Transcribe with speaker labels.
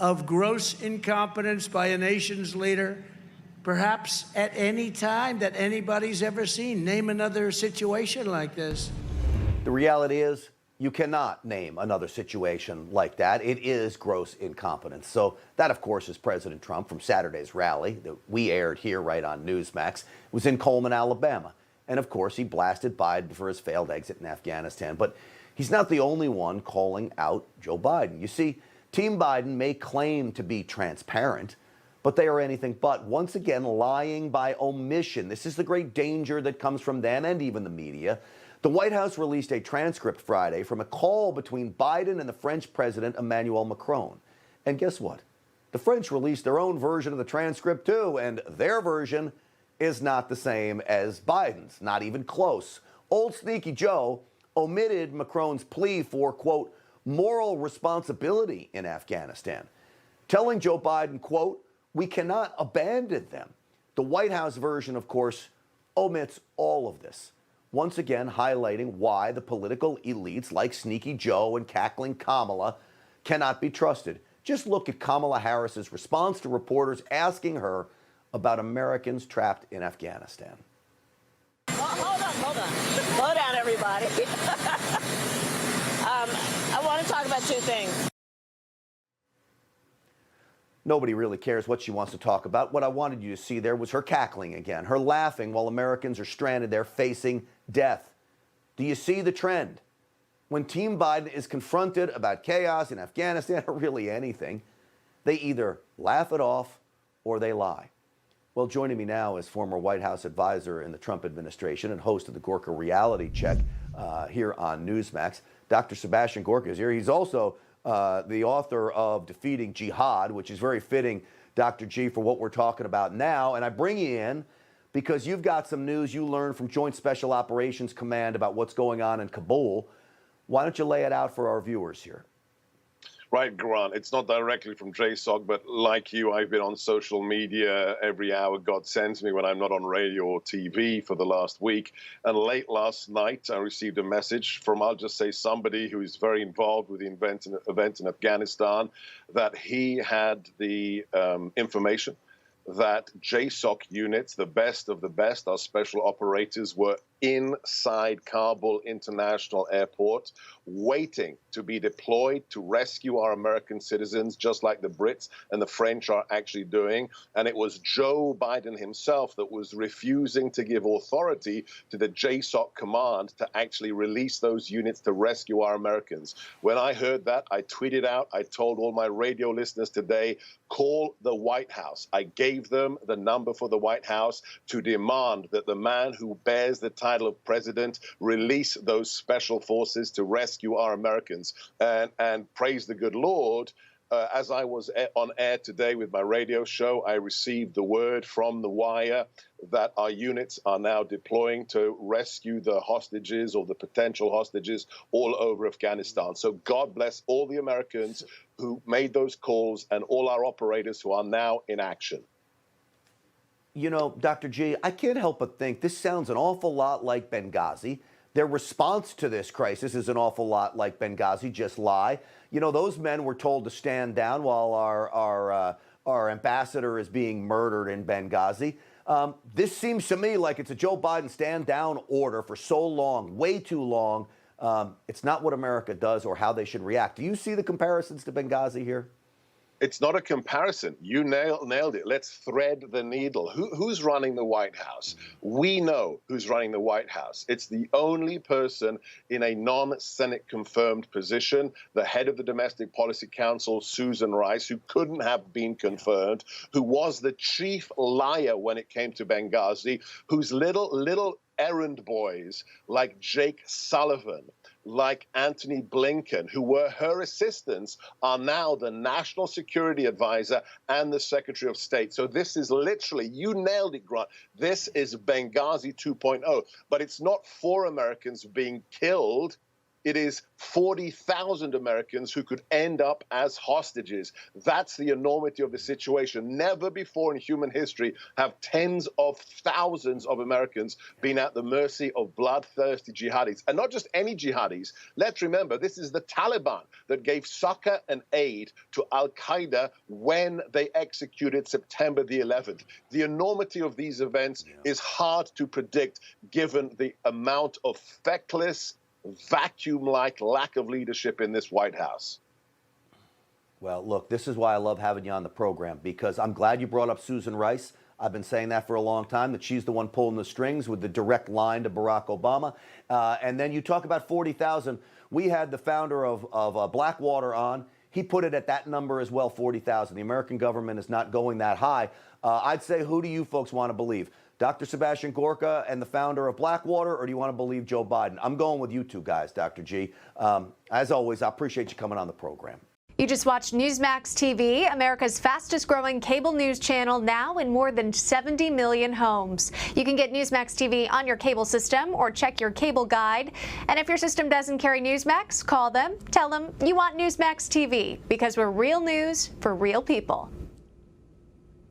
Speaker 1: of gross incompetence by a nation's leader, perhaps at any time that anybody's ever seen. Name another situation like this.
Speaker 2: The reality is, you cannot name another situation like that. It is gross incompetence. So that, of course, is President Trump from Saturday's rally that we aired here right on Newsmax. It was in Coleman, Alabama. And, of course, he blasted Biden for his failed exit in Afghanistan. But he's not the only one calling out Joe Biden. You see, Team Biden may claim to be transparent, but they are anything but, once again, lying by omission. This is the great danger that comes from them and even the media. The White House released a transcript Friday from a call between Biden and the French President Emmanuel Macron. And guess what? The French released their own version of the transcript too, and their version is not the same as Biden's, not even close. Old Sneaky Joe omitted Macron's plea for, quote, moral responsibility in Afghanistan, telling Joe Biden, quote, we cannot abandon them. The White House version, of course, omits all of this, once again highlighting why the political elites like Sneaky Joe and cackling Kamala cannot be trusted. Just look at Kamala Harris's response to reporters asking her about Americans trapped in Afghanistan.
Speaker 3: Hold on. Slow down, everybody. I want to talk about two things.
Speaker 2: Nobody really cares what she wants to talk about. What I wanted you to see there was her cackling again, her laughing while Americans are stranded there facing death. Do you see the trend? When Team Biden is confronted about chaos in Afghanistan or really anything, they either laugh it off or they lie. Well, joining me now is former White House advisor in the Trump administration and host of the Gorka Reality Check here on Newsmax. Dr. Sebastian Gorka is here. He's also the author of Defeating Jihad, which is very fitting, Dr. G, for what we're talking about now. And I bring you in because you've got some news you learned from Joint Special Operations Command about what's going on in Kabul. Why don't you lay it out for our viewers here?
Speaker 4: Right, Grant. It's not directly from JSOC, but like you, I've been on social media every hour God sends me when I'm not on radio or TV for the last week. And late last night, I received a message from, I'll just say, somebody who is very involved with the event in Afghanistan, that he had the information that JSOC units, the best of the best, our special operators, were inside Kabul International Airport, waiting to be deployed to rescue our American citizens, just like the Brits and the French are actually doing. And it was Joe Biden himself that was refusing to give authority to the JSOC command to actually release those units to rescue our Americans. When I heard that, I tweeted out, I told all my radio listeners today, call the White House. I gave them the number for the White House to demand that the man who bears the title of president release those special forces to rescue our Americans. And praise the good Lord, as I was on air today with my radio show, I received the word from the wire that our units are now deploying to rescue the hostages or the potential hostages all over Afghanistan. So God bless all the Americans who made those calls and all our operators who are now in action.
Speaker 2: You know, Dr. G, I can't help but think this sounds an awful lot like Benghazi. Their response to this crisis is an awful lot like Benghazi, just lie. You know, those men were told to stand down while our ambassador is being murdered in Benghazi. This seems to me like it's a Joe Biden stand down order for so long, way too long. It's not what America does or how they should react. Do you see the comparisons to Benghazi here?
Speaker 4: It's not a comparison. You nailed it. Let's thread the needle. Who's running the White House? We know who's running the White House. It's the only person in a non-Senate confirmed position, the head of the Domestic Policy Council, Susan Rice, who couldn't have been confirmed, who was the chief liar when it came to Benghazi, whose little errand boys like Jake Sullivan, like Antony Blinken, who were her assistants, are now the National Security Advisor and the Secretary of State. So this is literally, you nailed it, Grant, this is Benghazi 2.0. But it's not 4 Americans being killed. it is 40,000 Americans who could end up as hostages. That's the enormity of the situation. Never before in human history have tens of thousands of Americans been at the mercy of bloodthirsty jihadis. And not just any jihadis. Let's remember, this is the Taliban that gave succor and aid to al-Qaeda when they executed September the 11th. The enormity of these events is hard to predict given the amount of feckless, vacuum-like lack of leadership in this White House.
Speaker 2: Well, look, this is why I love having you on the program, because I'm glad you brought up Susan Rice. I've been saying that for a long time, that she's the one pulling the strings with the direct line to Barack Obama. And then you talk about 40,000. We had the founder of Blackwater on. He put it at that number as well, 40,000. The American government is not going that high. I'd say, who do you folks want to believe? Dr. Sebastian Gorka and the founder of Blackwater, or do you want to believe Joe Biden? I'm going with you two guys, Dr. G. As always, I appreciate you coming on the program.
Speaker 5: You just watched Newsmax TV, America's fastest growing cable news channel, now in more than 70 million homes. You can get Newsmax TV on your cable system or check your cable guide. And if your system doesn't carry Newsmax, call them, tell them you want Newsmax TV, because we're real news for real people.